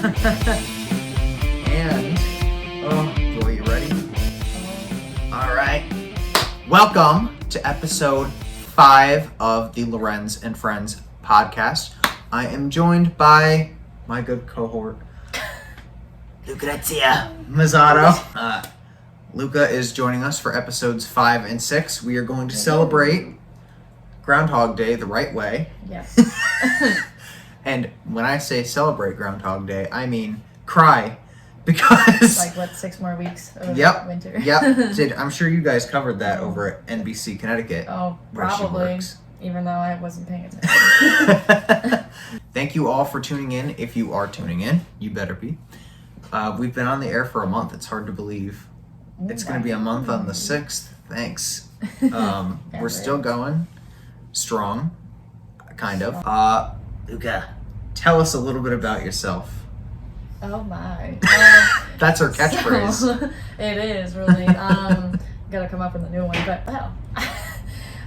And, oh boy, you ready? All right. Welcome to episode 5 of the Lorenz and Friendz Podcast. I am joined by my good cohort, Lucrezia Mozzato. Luca is joining us for episodes 5 and 6. We are going to celebrate Groundhog Day the right way. Yes. And when I say celebrate Groundhog Day, I mean cry. Because... Like, what, 6 more weeks of winter? Yep. I'm sure you guys covered that over at NBC Connecticut. Oh, probably. Even though I wasn't paying attention. Thank you all for tuning in. If you are tuning in, you better be. We've been on the air for a month. It's hard to believe. It's going to be a month on the 6th. Thanks. We're still going strong, kind of. Luca, tell us a little bit about yourself. Oh my. That's our catchphrase. So, it is, really. Gotta come up with a new one. But,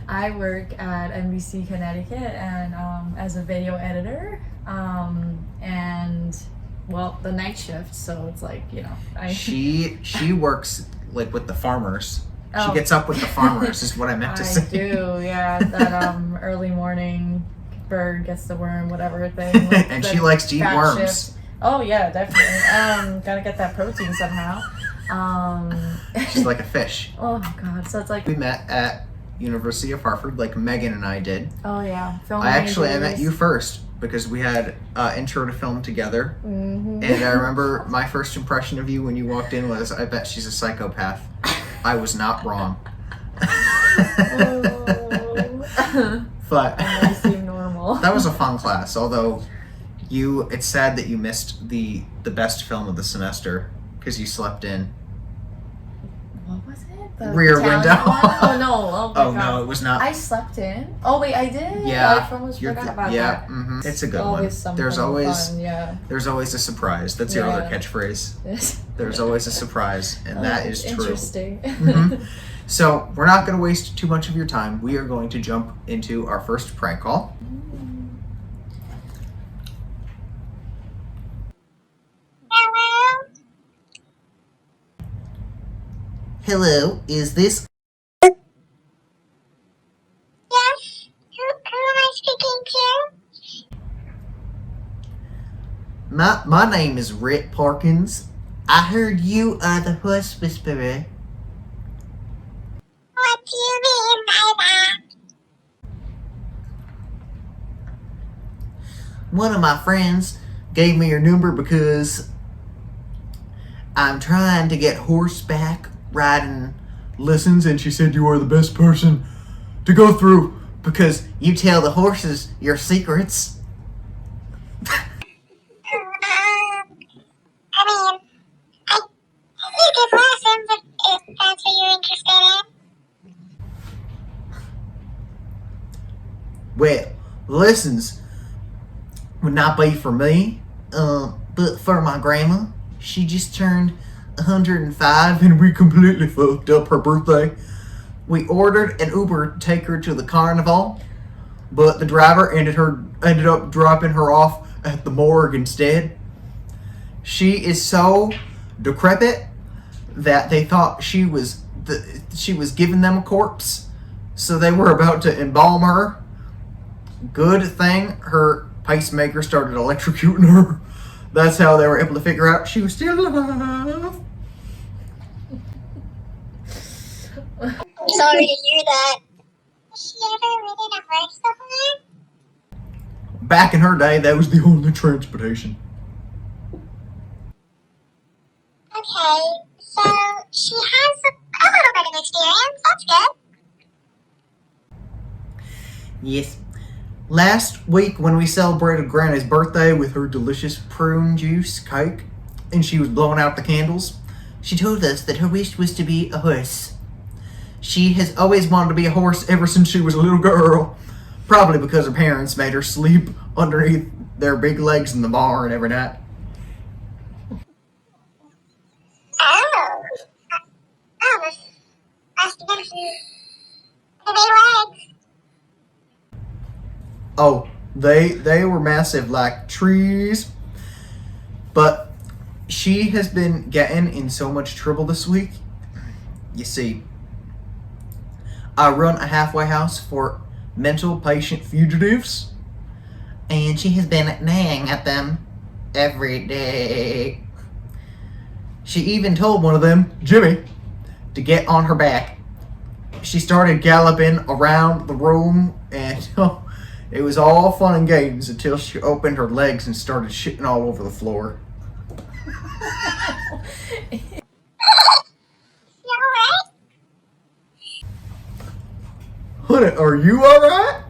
I work at NBC Connecticut and as a video editor. And, well, the night shift, so it's like, you know. She works, like, with the farmers. She gets up with the farmers, is what I meant to say. I do, yeah. That early morning bird gets the worm, whatever thing. Like and she likes to eat worms. Shift. Oh, yeah, definitely. Gotta get that protein somehow. She's like a fish. Oh, God. So it's like... We met at University of Hartford, like Megan and I did. Oh, yeah. I met you first because we had intro to film together. Mm-hmm. And I remember my first impression of you when you walked in was, I bet she's a psychopath. I was not wrong. But I seem normal. That was a fun class, although it's sad that you missed the best film of the semester because you slept in. What was it? The Rear Italian Window. One? Oh no! Oh no, it was not. I slept in. Oh wait, I did. Yeah, I almost forgot about that. Mm-hmm. It's a good one. There's always fun, yeah. There's always a surprise. That's your other catchphrase. There's always a surprise, and that is true. Interesting. Mm-hmm. So we're not going to waste too much of your time. We are going to jump into our first prank call. Hello, is this... Yes, who am I speaking to? My name is Rhett Parkins. I heard you are the horse whisperer. What do you mean by that? One of my friends gave me your number because I'm trying to get horseback riding lessons, and she said you are the best person to go through because you tell the horses your secrets. I give lessons if that's what you're interested in. Well, lessons would not be for me, but for my grandma. She just turned 105 and we completely fucked up her birthday. We ordered an Uber to take her to the carnival, but the driver ended up dropping her off at the morgue instead. She is so decrepit that they thought she was giving them a corpse, so they were about to embalm her. Good thing her pacemaker started electrocuting her. That's how they were able to figure out she was still alive. I'm sorry to hear that. Has she ever ridden a horse before? Back in her day, that was the only transportation. Okay, so she has a little bit of experience. That's good. Yes. Last week when we celebrated Granny's birthday with her delicious prune juice cake, and she was blowing out the candles, she told us that her wish was to be a horse. She has always wanted to be a horse ever since she was a little girl. Probably because her parents made her sleep underneath their big legs in the barn every night. Oh, must have been some big legs. Oh, they were massive like trees. But she has been getting in so much trouble this week. You see, I run a halfway house for mental patient fugitives, and she has been neighing at them every day. She even told one of them, Jimmy, to get on her back. She started galloping around the room, and it was all fun and games until she opened her legs and started shitting all over the floor. You alright? Honey, are you alright?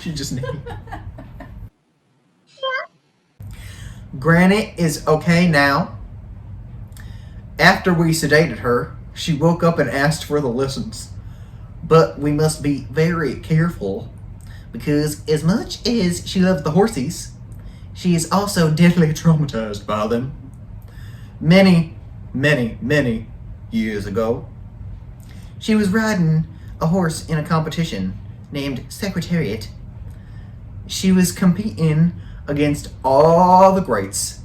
She just knew. Granny is okay now. After we sedated her, she woke up and asked for the lessons. But we must be very careful, because as much as she loves the horses, she is also deadly traumatized by them. Many, many, many years ago, she was riding a horse in a competition named Secretariat. She was competing against all the greats.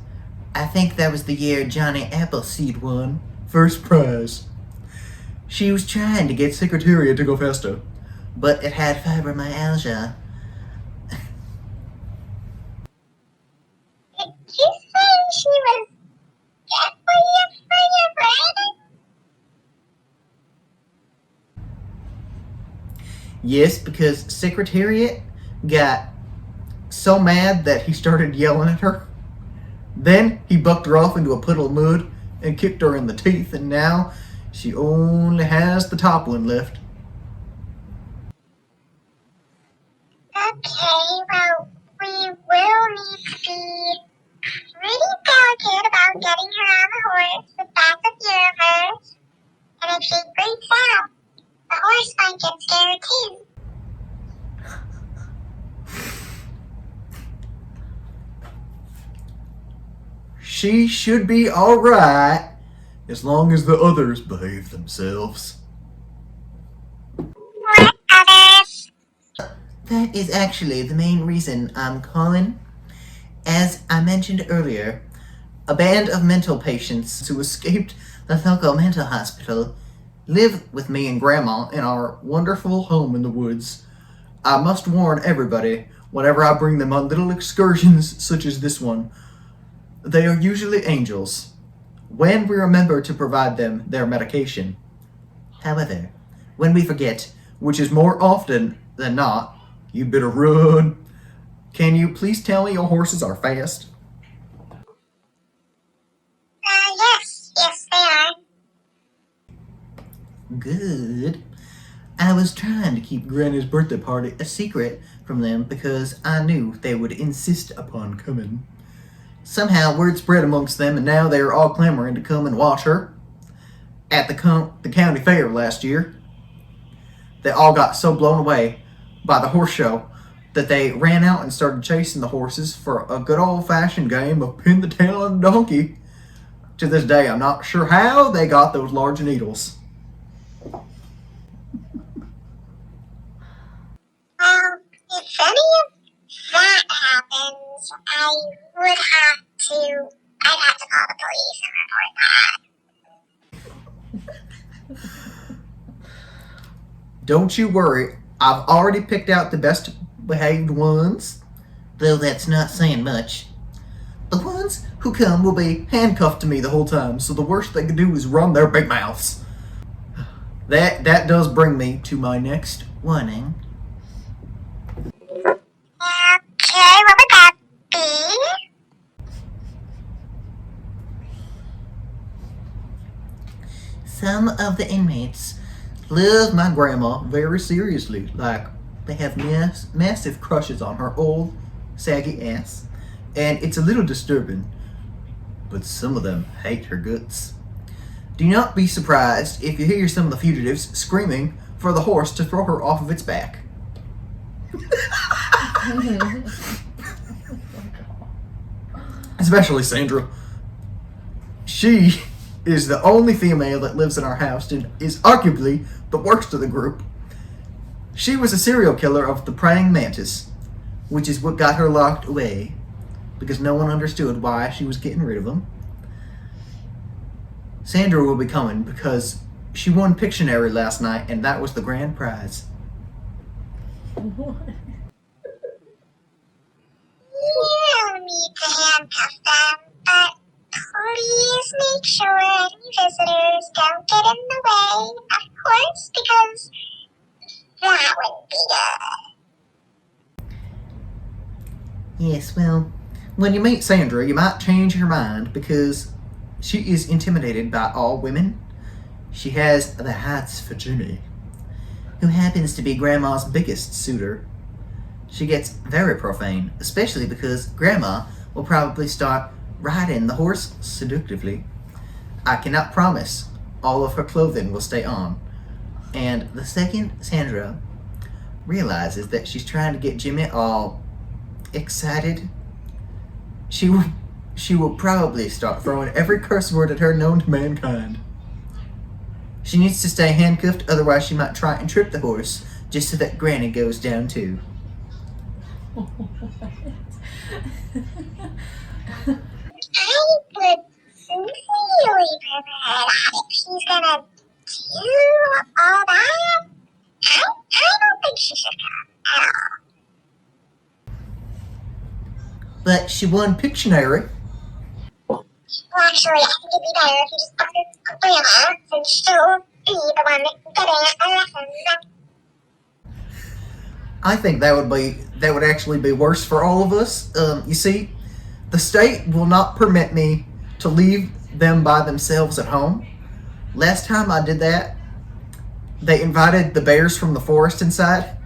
I think that was the year Johnny Appleseed won first prize. She was trying to get Secretariat to go faster, but it had fibromyalgia. Did you say she was deathly afraid of riding? Yes, because Secretariat got so mad that he started yelling at her. Then he bucked her off into a puddle of mud and kicked her in the teeth, and now she only has the top one left. Okay, well, we will need to be pretty delicate about getting her on the horse with that's a fear of hers. And if she freaks out, the horse might get scared too. She should be alright, as long as the others behave themselves. What others? That is actually the main reason I'm calling. As I mentioned earlier, a band of mental patients who escaped the local mental hospital live with me and Grandma in our wonderful home in the woods. I must warn everybody whenever I bring them on little excursions such as this one. They are usually angels, when we remember to provide them their medication. However, when we forget, which is more often than not, you better run. Can you please tell me your horses are fast? Yes, they are. Good. I was trying to keep Granny's birthday party a secret from them because I knew they would insist upon coming. Somehow word spread amongst them, and now they are all clamoring to come and watch her at the county fair last year. They all got so blown away by the horse show that they ran out and started chasing the horses for a good old-fashioned game of pin the tail on the donkey. To this day, I'm not sure how they got those large needles. Well, if any of that happens, I'd have to call the police and report that. Don't you worry, I've already picked out the best behaved ones, though that's not saying much. The ones who come will be handcuffed to me the whole time, so the worst they can do is run their big mouths. That does bring me to my next warning. Okay, what would that be? Some of the inmates love my grandma very seriously, like they have massive crushes on her old, saggy ass, and it's a little disturbing, but some of them hate her guts. Do not be surprised if you hear some of the fugitives screaming for the horse to throw her off of its back. Especially Sandra. She is the only female that lives in our house and is arguably the worst of the group. She was a serial killer of the praying mantis, which is what got her locked away. because no one understood why she was getting rid of them. Sandra will be coming because she won Pictionary last night, and that was the grand prize. What? You don't need to handcuff them, but please make sure any visitors don't get in the way, of course, because that wouldn't be good. Yes, well, when you meet Sandra, you might change your mind because she is intimidated by all women. She has the hots for Jimmy, who happens to be Grandma's biggest suitor. She gets very profane, especially because Grandma will probably start riding the horse seductively. I cannot promise all of her clothing will stay on. And the second Sandra realizes that she's trying to get Jimmy all excited, she will probably start throwing every curse word at her known to mankind. She needs to stay handcuffed, otherwise she might try and trip the horse, just so that Granny goes down too. I would sincerely prefer that if she's gonna do all that. I don't think she should come at all. But she won Pictionary. Well, actually, I think it'd be better if you just asked Grandma, since she'll be the one getting a lesson. I think that would actually be worse for all of us. You see, the state will not permit me to leave them by themselves at home. Last time I did that, they invited the bears from the forest inside.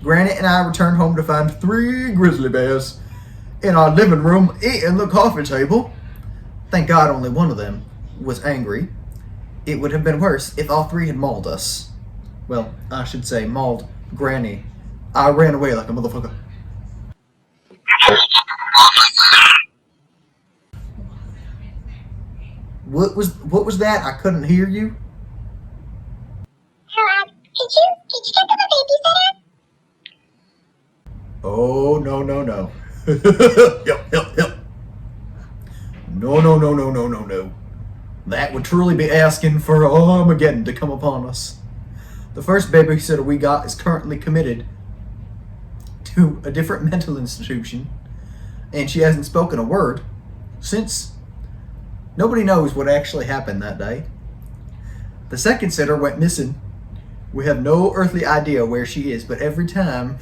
Granny and I returned home to find 3 grizzly bears in our living room eating the coffee table. Thank God only one of them was angry. It would have been worse if all 3 had mauled us. Well, I should say mauled Granny. I ran away like a motherfucker. What was that? I couldn't hear you. Did you get them a babysitter? Oh, no. Yep. No. That would truly be asking for Armageddon to come upon us. The first babysitter we got is currently committed to a different mental institution, and she hasn't spoken a word since. Nobody knows what actually happened that day. The second sitter went missing. We have no earthly idea where she is, but every time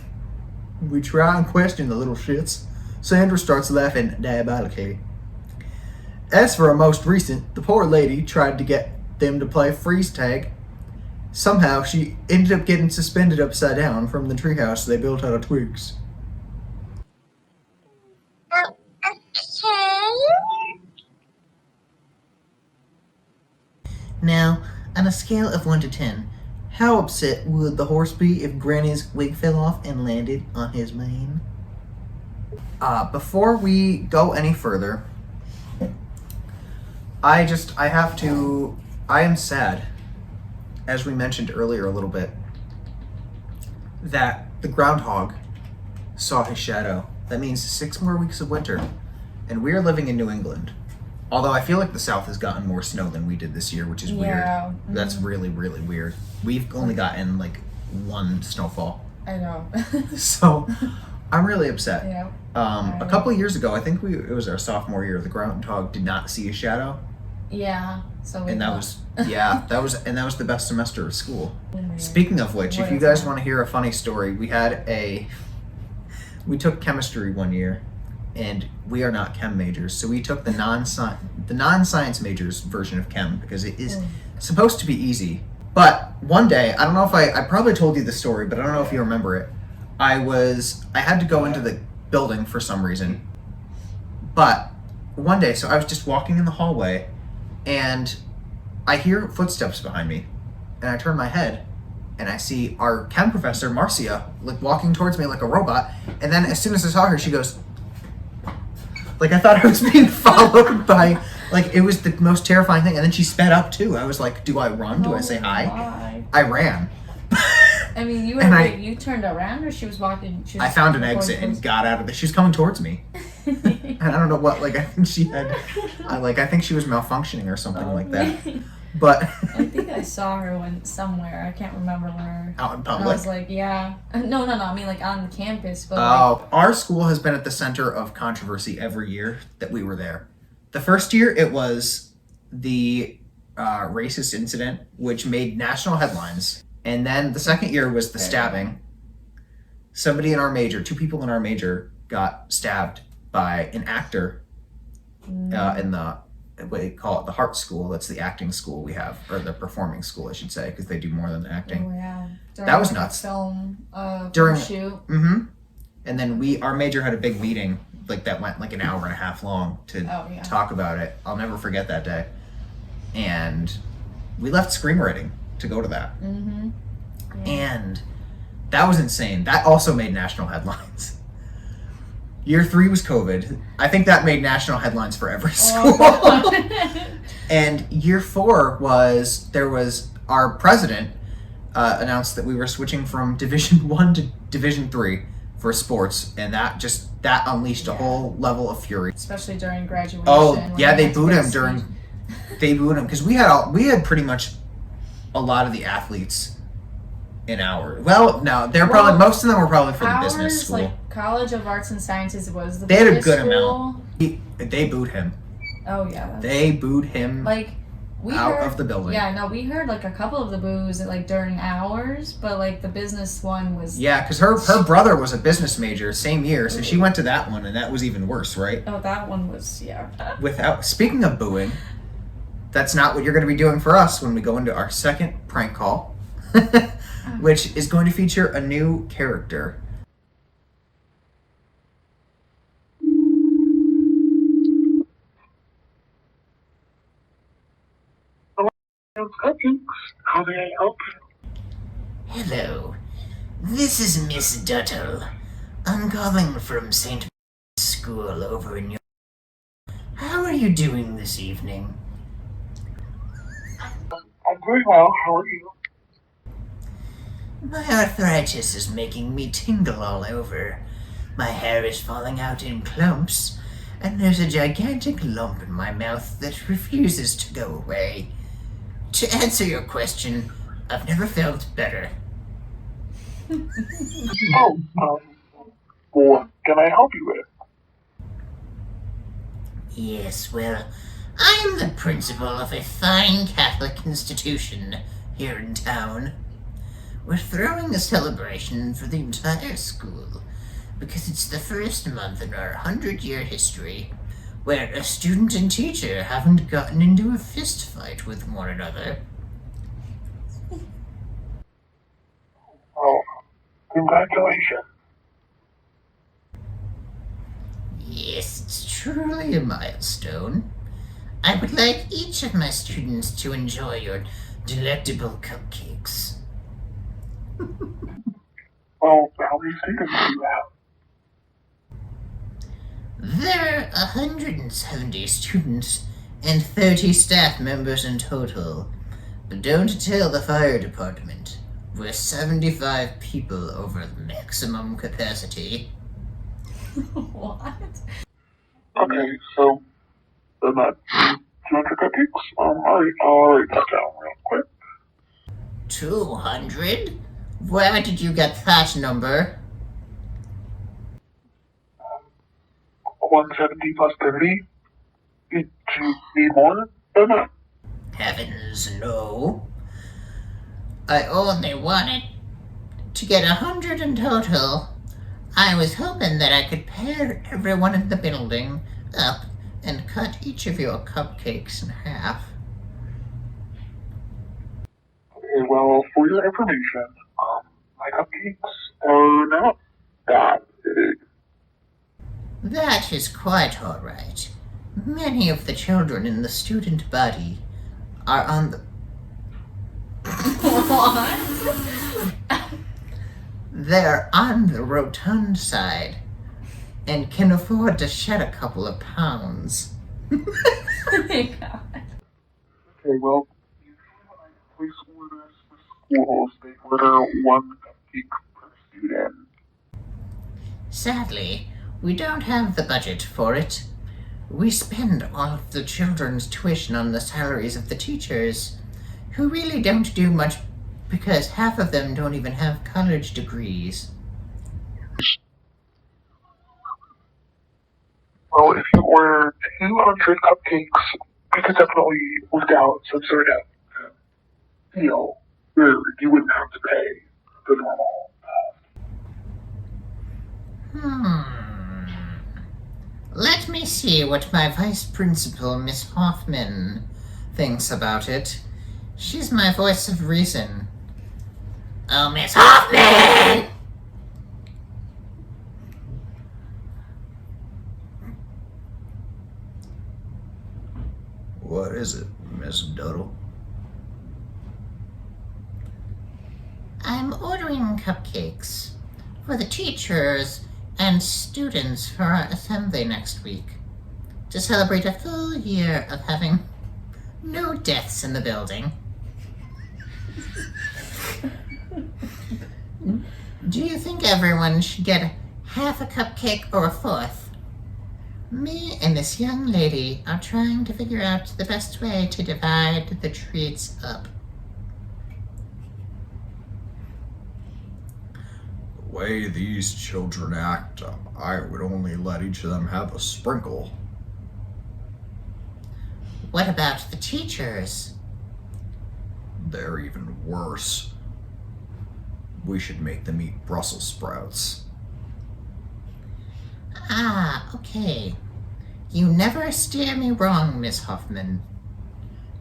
we try and question the little shits, Sandra starts laughing diabolically. As for our most recent, the poor lady tried to get them to play freeze tag. Somehow she ended up getting suspended upside down from the treehouse they built out of twigs. Okay. Now, on a scale of 1 to 10, how upset would the horse be if Granny's wig fell off and landed on his mane? Before we go any further, I am sad, as we mentioned earlier a little bit, that the groundhog saw his shadow. That means 6 more weeks of winter, and we are living in New England. Although I feel like the South has gotten more snow than we did this year, which is weird. Mm-hmm. That's really, really weird. We've only gotten like 1 snowfall. I know. So I'm really upset. Yeah. A couple of years ago, I think it was our sophomore year, the groundhog did not see a shadow. Yeah. So And that was the best semester of school. Weird. Speaking of which, What if you is guys that? want to hear a funny story, we took chemistry one year, and we are not chem majors, so we took the non-science majors version of chem because it is supposed to be easy. But one day, I don't know if I probably told you the story, but I don't know if you remember it. I had to go into the building for some reason. But one day, so I was just walking in the hallway, and I hear footsteps behind me, and I turn my head, and I see our chem professor, Marcia, like walking towards me like a robot, and then as soon as I saw her, she goes, like I thought I was being followed by, like it was the most terrifying thing, and then she sped up too. I was like, do I run? Do I say hi? My. I ran. I mean, you turned around, or she was walking? I found an exit and got out of it. She was coming towards me. And I don't know what, like, I think she had, I think she was malfunctioning or something like that. But I think I saw her somewhere. I can't remember where. out in And public. I was like, yeah. No. I mean, like on campus. But Our school has been at the center of controversy every year that we were there. The first year, it was the racist incident, which made national headlines. And then the second year was the stabbing. Somebody in our major, 2 people in our major, got stabbed by an actor in the, what they call it, the Heart School. That's the acting school we have, or the performing school, I should say, because they do more than acting. Oh, yeah. That was nuts. Film shoot. Mm-hmm. And then our major had a big meeting, like that went like an hour and a half long to talk about it. I'll never forget that day. And we left screenwriting to go to that. Mm-hmm. Yeah. And that was insane. That also made national headlines. Year 3 was COVID. I think that made national headlines for every school. And year 4 was our president announced that we were switching from Division 1 to Division 3 for sports, and that unleashed a whole level of fury. Especially during graduation. Oh yeah, they booed him because we had pretty much a lot of the athletes in our. Well, no, most of them were probably for the business school. Like College of Arts and Sciences was the. They had a good school. amount. They booed him. Oh yeah. They booed him. Like. Of the building. Yeah, no, we heard like a couple of the boos like during hours, but like the business one was. Yeah, because her brother was a business major same year, so she went to that one, and that was even worse, right? Oh, that one was Speaking of booing, that's not what you're going to be doing for us when we go into our second prank call, which is going to feature a new character. How may I help you? Hello, this is Miss Duttle. I'm calling from St. School over in your... How are you doing this evening? I'm doing well. How are you? My arthritis is making me tingle all over. My hair is falling out in clumps, and there's a gigantic lump in my mouth that refuses to go away. To answer your question, I've never felt better. What can I help you with? Yes, well, I am the principal of a fine Catholic institution here in town. We're throwing a celebration for the entire school because it's the first month in our 100-year history where a student and teacher haven't gotten into a fist fight with one another. Oh, congratulations. Yes, it's truly a milestone. I would like each of my students to enjoy your delectable cupcakes. Well, how many students do you have? There are 170 students and 30 staff members in total. But don't tell the fire department. We're 75 people over the maximum capacity. What? Okay, so then that's 200 cupcakes? Alright, I'll write that down real quick. 200? Where did you get that number? 170 plus 30? Did you need more than that? Heavens, no. I only wanted to get 100 in total. I was hoping that I could pair everyone in the building up and cut each of your cupcakes in half. Okay, well, for your information, my cupcakes are not that big. That is quite all right. Many of the children in the student body are on the... What? They're on the rotund side and can afford to shed a couple of pounds. Oh my God. Okay, well, usually when I place orders for schools, they order one cupcake per student. Sadly, We don't have the budget for it. We spend all of the children's tuition on the salaries of the teachers, who really don't do much because half of them don't even have college degrees. Well, if you order 200 cupcakes, we could definitely work out some sort of deal where you wouldn't have to pay the normal. Let me see what my vice principal, Miss Hoffman, thinks about it. She's my voice of reason. Oh, Miss Hoffman! What is it, Miss Doodle? I'm ordering cupcakes for the teachers and students for our assembly next week to celebrate a full year of having no deaths in the building. Do you think everyone should get half a cupcake or a fourth? Me and this young lady are trying to figure out the best way to divide the treats up. The way these children act, I would only let each of them have a sprinkle. What about the teachers? They're even worse. We should make them eat Brussels sprouts. Ah, okay. You never steer me wrong, Miss Hoffman.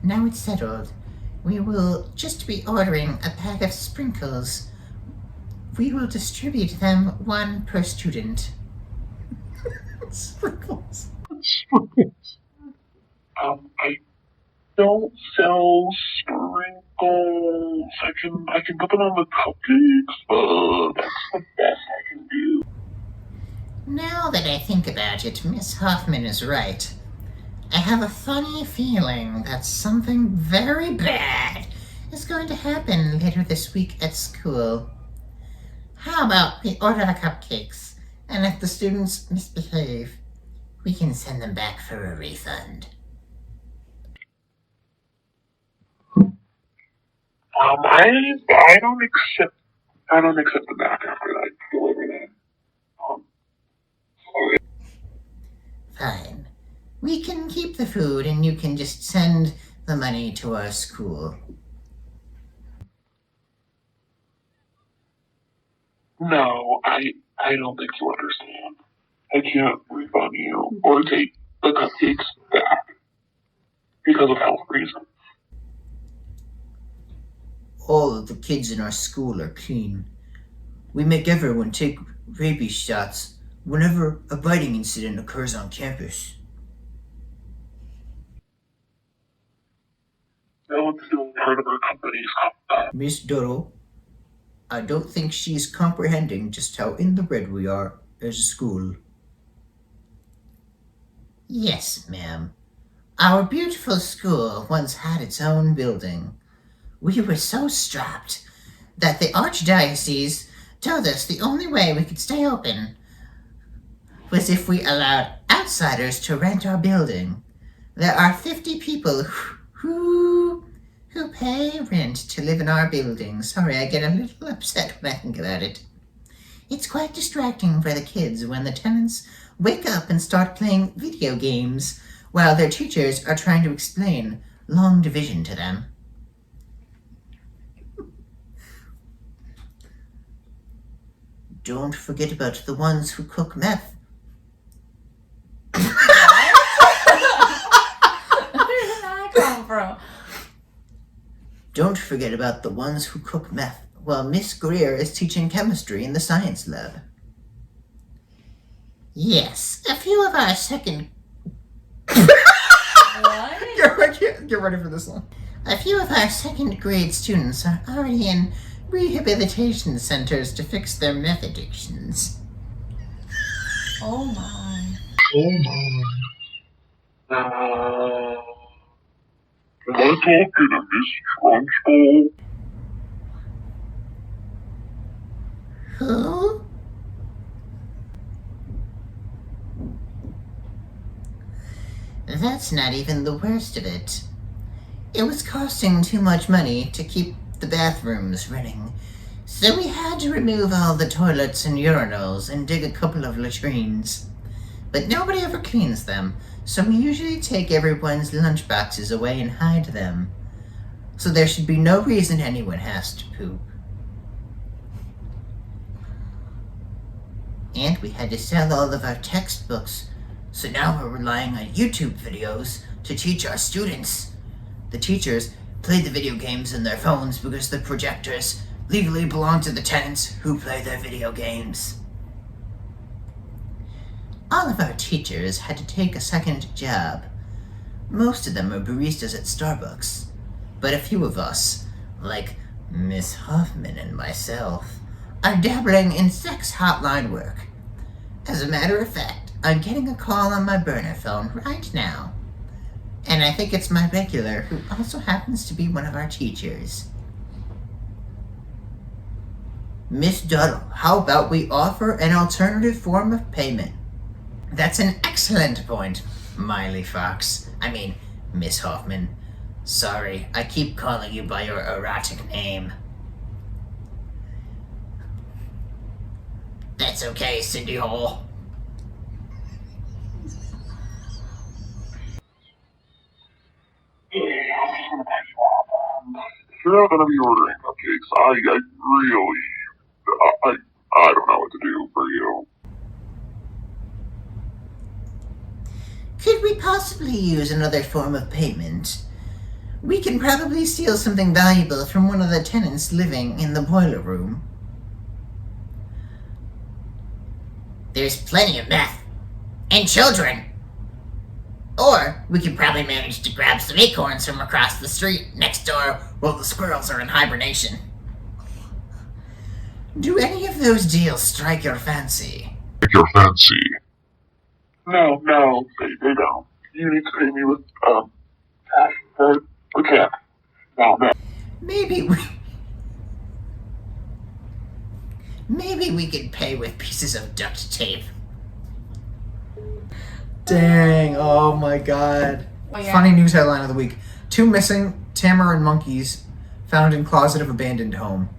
Now it's settled. We will just be ordering a pack of sprinkles. We will distribute them one per student. Sprinkles. I don't sell sprinkles. I can put them on the cupcakes, but that's the best I can do. Now that I think about it, Miss Hoffman is right. I have a funny feeling that something very bad is going to happen later this week at school. How about we order the cupcakes, and if the students misbehave, we can send them back for a refund. I don't accept the back after I deliver that. Fine. We can keep the food and you can just send the money to our school. No, I don't think you understand. I can't refund you or take the cupcakes back because of health reasons. All of the kids in our school are clean. We make everyone take rabies shots whenever a biting incident occurs on campus. No one's still part of our company's Miss Doodle, I don't think she's comprehending just how in the red we are as a school. Yes, ma'am. Our beautiful school once had its own building. We were so strapped that the Archdiocese told us the only way we could stay open was if we allowed outsiders to rent our building. There are 50 people who pay rent to live in our building. Sorry, I get a little upset when I think about it. It's quite distracting for the kids when the tenants wake up and start playing video games while their teachers are trying to explain long division to them. Don't forget about the ones who cook meth. Where did that come from? Don't forget about the ones who cook meth while Miss Greer is teaching chemistry in the science lab. Yes, a few of our second... What? Get ready for this one. A few of our second grade students are already in rehabilitation centers to fix their meth addictions. Oh my. Am I talking to Miss Trunchbull? Who? That's not even the worst of it. It was costing too much money to keep the bathrooms running, so we had to remove all the toilets and urinals and dig a couple of latrines. But nobody ever cleans them, so we usually take everyone's lunchboxes away and hide them. So there should be no reason anyone has to poop. And we had to sell all of our textbooks, so now we're relying on YouTube videos to teach our students. The teachers play the video games in their phones because the projectors legally belong to the tenants who play their video games. All of our teachers had to take a second job. Most of them are baristas at Starbucks, but a few of us, like Miss Hoffman and myself, are dabbling in sex hotline work. As a matter of fact, I'm getting a call on my burner phone right now. And I think it's my regular, who also happens to be one of our teachers. Miss Duddle, how about we offer an alternative form of payment? That's an excellent point, Miley Fox. I mean, Miss Hoffman. Sorry, I keep calling you by your erotic name. That's okay, Cindy Hole. If you're not gonna be ordering cupcakes, I don't know what to do for you. Could we possibly use another form of payment? We can probably steal something valuable from one of the tenants living in the boiler room. There's plenty of meth. And children. Or we could probably manage to grab some acorns from across the street next door while the squirrels are in hibernation. Do any of those deals strike your fancy? Your fancy? No, they don't. You need to pay me with, cash for a cat. No. Maybe we could pay with pieces of duct tape. Dang, oh my god. Oh, yeah. Funny news headline of the week. 2 missing tamarin monkeys found in closet of abandoned home.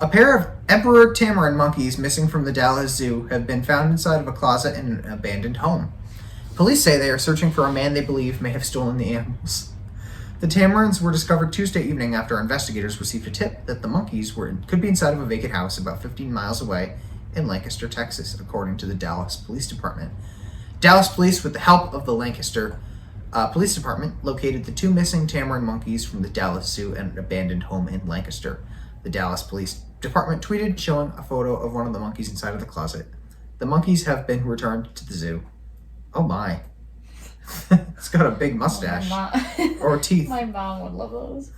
A pair of emperor tamarin monkeys missing from the Dallas Zoo have been found inside of a closet in an abandoned home. Police say they are searching for a man they believe may have stolen the animals. The tamarins were discovered Tuesday evening after investigators received a tip that the monkeys could be inside of a vacant house about 15 miles away in Lancaster, Texas, according to the Dallas Police Department. Dallas police, with the help of the Lancaster Police Department, located the 2 missing tamarin monkeys from the Dallas Zoo and an abandoned home in Lancaster. The Dallas Police Department tweeted showing a photo of one of the monkeys inside of the closet. The monkeys have been returned to the zoo. Oh my. It's got a big mustache. Or teeth. My mom would love those.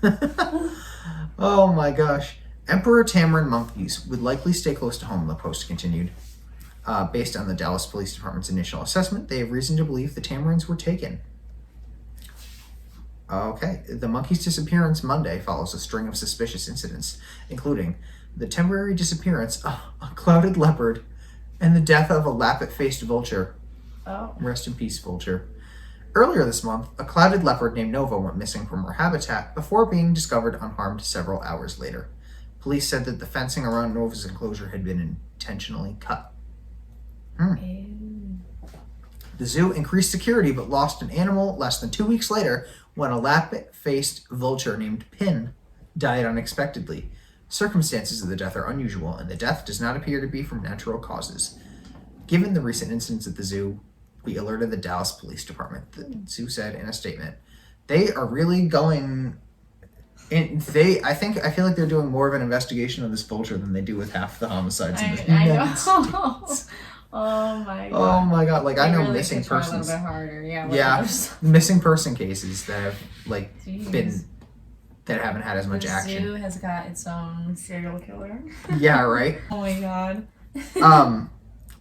Oh my gosh. Emperor tamarin monkeys would likely stay close to home, the post continued. Based on the Dallas Police Department's initial assessment, they have reason to believe the tamarins were taken. Okay, the monkey's disappearance Monday follows a string of suspicious incidents, including the temporary disappearance of a clouded leopard and the death of a lappet-faced vulture. Oh. Rest in peace, vulture. Earlier this month, a clouded leopard named Nova went missing from her habitat before being discovered unharmed several hours later. Police said that the fencing around Nova's enclosure had been intentionally cut. The zoo increased security but lost an animal less than 2 weeks later when a lappet-faced vulture named Pin died unexpectedly. Circumstances of the death are unusual, and the death does not appear to be from natural causes. Given the recent incidents at the zoo, we alerted the Dallas Police Department, the zoo said in a statement. They are really going... I feel like they're doing more of an investigation of this vulture than they do with half the homicides in the United States. Oh my god. Oh my god. Like, I know really missing persons. A little bit harder. Yeah, missing person cases that have that haven't had as much action. The zoo has got its own serial killer. Yeah, right. Oh my god.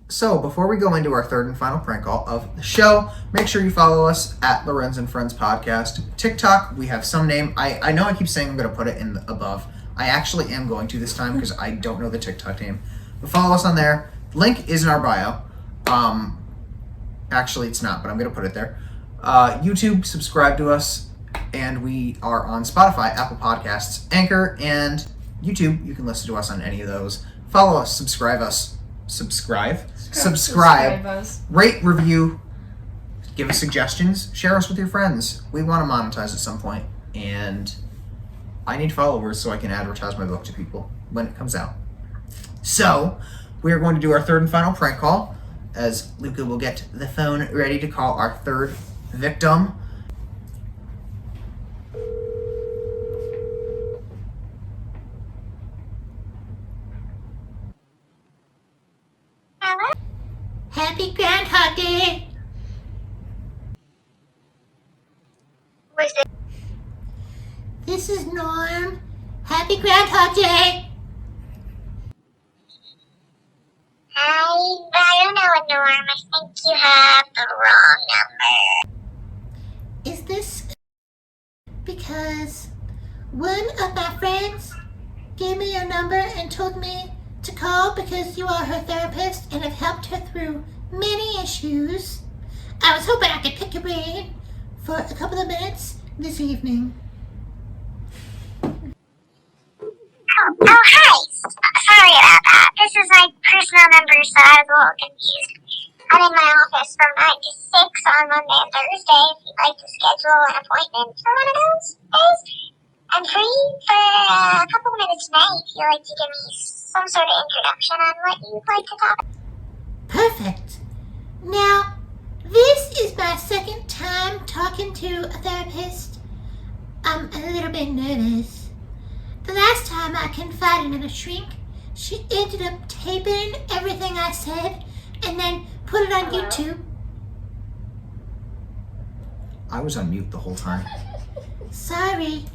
So before we go into our third and final prank call of the show, make sure you follow us at Lorenz and Friendz Podcast. TikTok, we have some name. I know I keep saying I'm going to put it in the above. I actually am going to this time because I don't know the TikTok name. But follow us on there. Link is in our bio. Actually, it's not, but I'm going to put it there. YouTube, subscribe to us, and we are on Spotify, Apple Podcasts, Anchor, and YouTube. You can listen to us on any of those. Follow us, subscribe, us. rate, review, give us suggestions, share us with your friends. We want to monetize at some point, and I need followers so I can advertise my book to people when it comes out. So, we are going to do our third and final prank call, as Luca will get the phone ready to call our third victim. Hello? Happy Groundhog Day! Was it? This is Norm. Happy Groundhog Day! I don't know, Norm. I think you have the wrong number. Is this because one of my friends gave me your number and told me to call because you are her therapist and have helped her through many issues? I was hoping I could pick your brain for a couple of minutes this evening. Oh, hi. Sorry about that. This is my personal number, so I was a little confused. I'm in my office from 9 to 6 on Monday and Thursday. If you'd like to schedule an appointment for one of those days, I'm free for a couple of minutes tonight if you'd like to give me some sort of introduction on what you'd like to talk about. Perfect. Now, this is my second time talking to a therapist. I'm a little bit nervous. The last time I confided in a shrink, she ended up taping everything I said and then put it on YouTube. I was on mute the whole time. Sorry.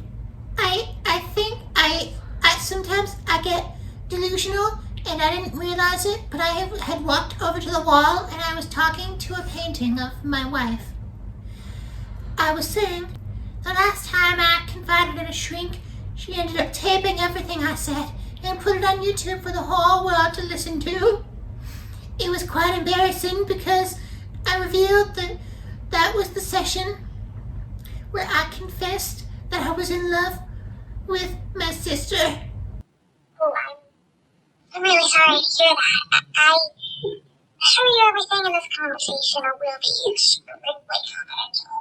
I think I sometimes I get delusional and I didn't realize it, but I had walked over to the wall and I was talking to a painting of my wife. I was saying, the last time I confided in a shrink, she ended up taping everything I said and put it on YouTube for the whole world to listen to. It was quite embarrassing because I revealed that was the session where I confessed that I was in love with my sister. Oh, I'm really sorry to hear that. I assure you everything in this conversation will be extremely confidential.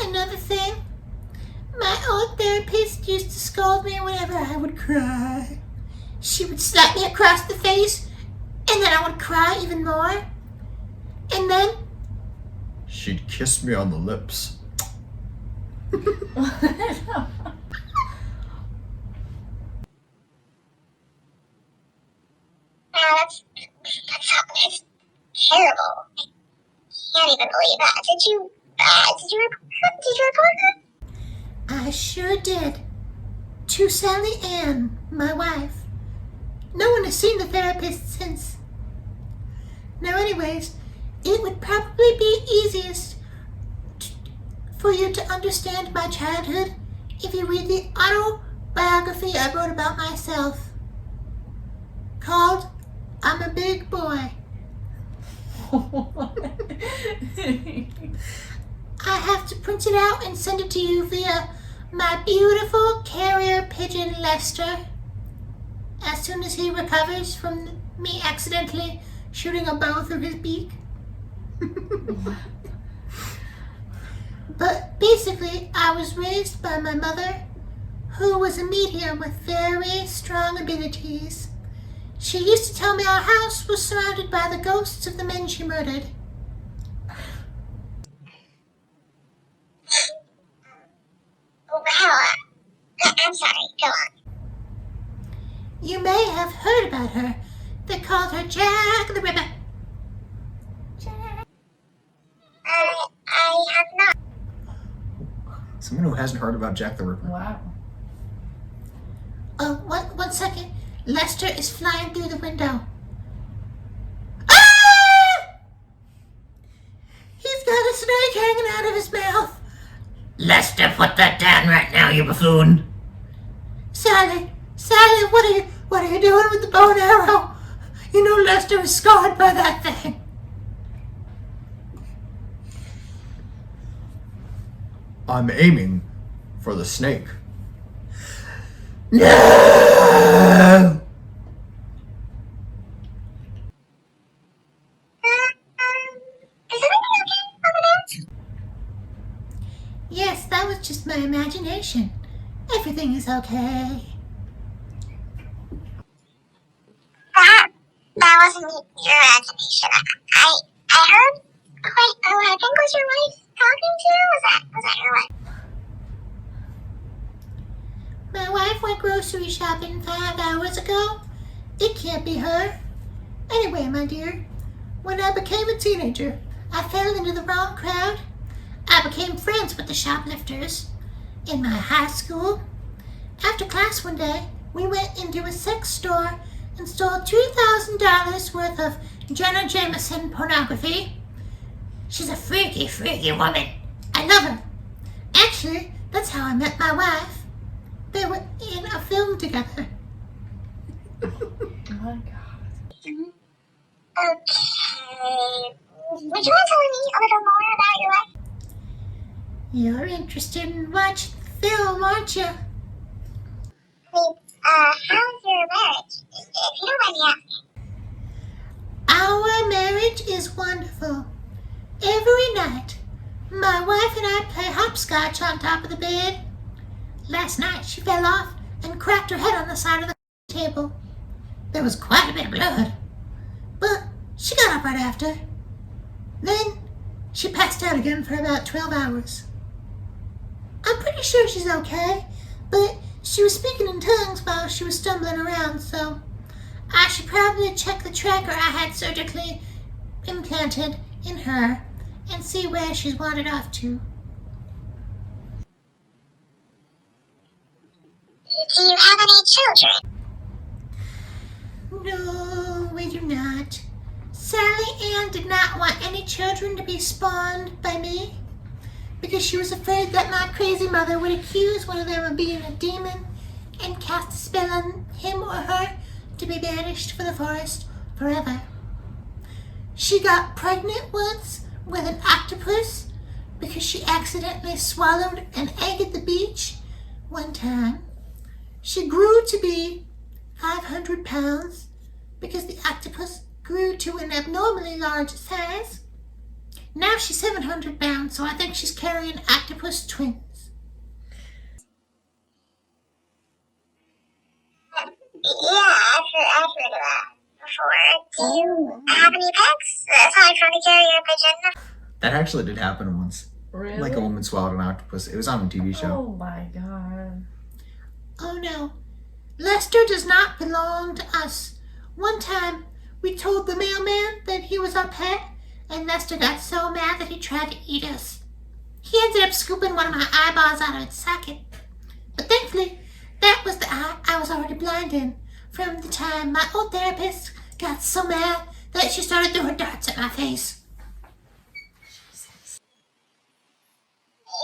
Another thing, my old therapist used to scold me whenever I would cry. She would slap me across the face, and then I would cry even more. And then She'd kiss me on the lips. That's terrible. I can't even believe that. Did you report her? I sure did. To Sally Ann, my wife. No one has seen the therapist since. Now anyways, it would probably be easiest for you to understand my childhood if you read the autobiography I wrote about myself, called I'm a Big Boy. I have to print it out and send it to you via my beautiful carrier pigeon Lester as soon as he recovers from me accidentally shooting a bow through his beak. But basically, I was raised by my mother, who was a medium with very strong abilities. She used to tell me our house was surrounded by the ghosts of the men she murdered. Well, I'm sorry, go on. You may have heard about her. They called her Jack the Ripper. I have not. Someone who hasn't heard about Jack the Ripper. Wow. Oh, one second. Lester is flying through the window. Ah! He's got a snake hanging out of his mouth. Lester, put that down right now, you buffoon. Sally, what are you doing with the bow and arrow? You know Lester is scarred by that thing. I'm aiming for the snake. No! Is everything okay over there? Yes, that was just my imagination. Everything is okay. That wasn't your imagination. I heard who I think was your wife talking to. Was that your wife? My wife went grocery shopping 5 hours ago. It can't be her. Anyway, my dear, when I became a teenager, I fell into the wrong crowd. I became friends with the shoplifters in my high school. After class one day, we went into a sex store and stole $2,000 worth of Jenna Jameson pornography. She's a freaky, freaky woman. I love her. Actually, that's how I met my wife. They were in a film together. Oh my god. Okay. Would you mind telling me a little more about your wife? You're interested in watching the film, aren't you? How's your marriage? If you don't mind me asking. Our marriage is wonderful. Every night, my wife and I play hopscotch on top of the bed. Last night, she fell off and cracked her head on the side of the table. There was quite a bit of blood, but she got up right after. Then, she passed out again for about 12 hours. I'm pretty sure she's okay, but she was speaking in tongues while she was stumbling around, so I should probably check the tracker I had surgically implanted in her and see where she's wandered off to. Do you have any children? No, we do not. Sally Ann did not want any children to be spawned by me because she was afraid that my crazy mother would accuse one of them of being a demon and cast a spell on him or her to be banished for the forest forever. She got pregnant once with an octopus because she accidentally swallowed an egg at the beach one time. She grew to be 500 pounds because the octopus grew to an abnormally large size. Now she's 700 pounds, so I think she's carrying octopus twins. Yeah, I've heard of that before. Do you have any pets aside from the carrier pigeon? That actually did happen once. Really? Like a woman swallowed an octopus. It was on a TV show. Oh my god. Oh no, Lester does not belong to us. One time, we told the mailman that he was our pet, and Lester got so mad that he tried to eat us. He ended up scooping one of my eyeballs out of its socket. But thankfully, that was the eye I was already blind in from the time my old therapist got so mad that she started throwing darts at my face.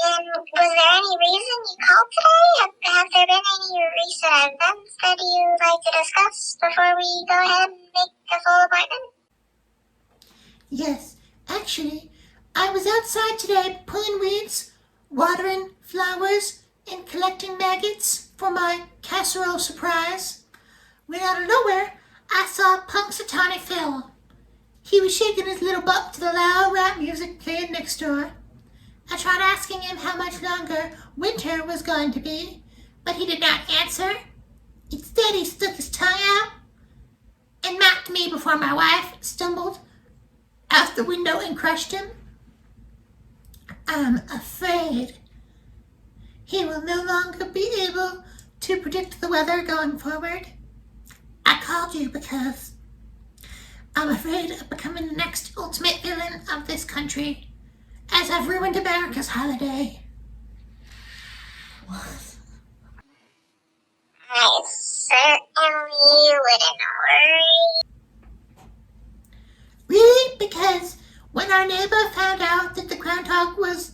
And was there any reason you called today? Have there been any recent events that you'd like to discuss before we go ahead and make a full appointment? Yes, actually, I was outside today pulling weeds, watering flowers, and collecting maggots for my casserole surprise. When out of nowhere, I saw Punxsutawney Phil. He was shaking his little butt to the loud rap music playing next door. I tried asking him how much longer winter was going to be, but he did not answer. Instead, he stuck his tongue out and mocked me before my wife stumbled out the window and crushed him. I'm afraid he will no longer be able to predict the weather going forward. I called you because I'm afraid of becoming the next ultimate villain of this country, as I've ruined America's holiday. I certainly wouldn't worry. Really? Because when our neighbor found out that the groundhog was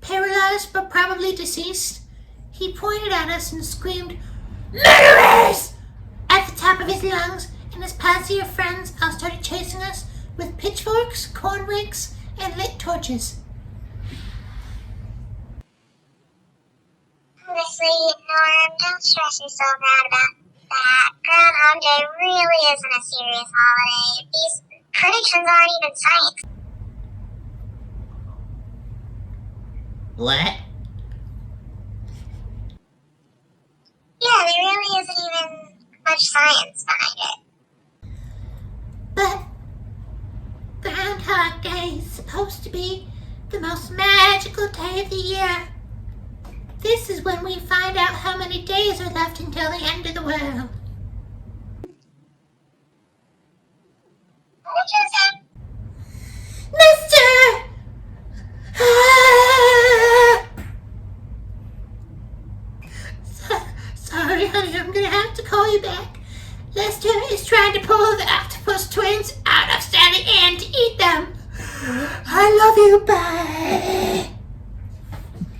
paralyzed but probably deceased, he pointed at us and screamed, "Murderers!" at the top of his lungs, and his posse of friends all started chasing us with pitchforks, corn rakes, and lit torches. Seriously, Norm, don't stress yourself out about that. Groundhog Day really isn't a serious holiday. These predictions aren't even science. What? Yeah, there really isn't even much science behind it. But Groundhog Day is supposed to be the most magical day of the year. This is when we find out how many days are left until the end of the world. What did you say? Mister! Sorry, honey, I'm gonna have to call you back. Lester is trying to pull the octopus twins out of Sally Ann to eat them. I love you, bye.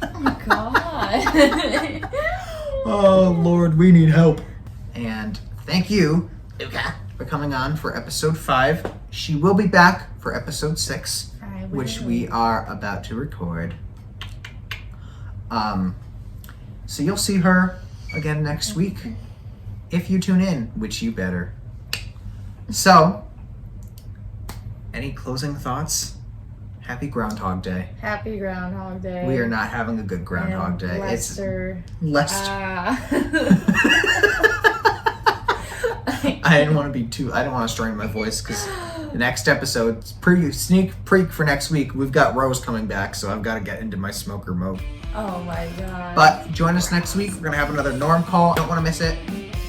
Oh my god. Oh, Lord, we need help. And thank you, Luca, for coming on for episode 5. She will be back for episode 6, which we are about to record. So you'll see her again next week if you tune in, which you better. So, any closing thoughts? Happy Groundhog Day. Happy Groundhog Day. We are not having a good Groundhog Day. Lester. It's Lester. I didn't want to strain my voice because the next episode, sneak peek for next week, we've got Rose coming back, so I've got to get into my smoker mode. Oh my god. But join us next week. We're going to have another Norm call. Don't want to miss it.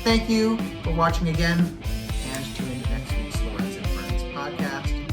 Thank you for watching again, and tune in to next week's Lorenz and Friendz Podcast.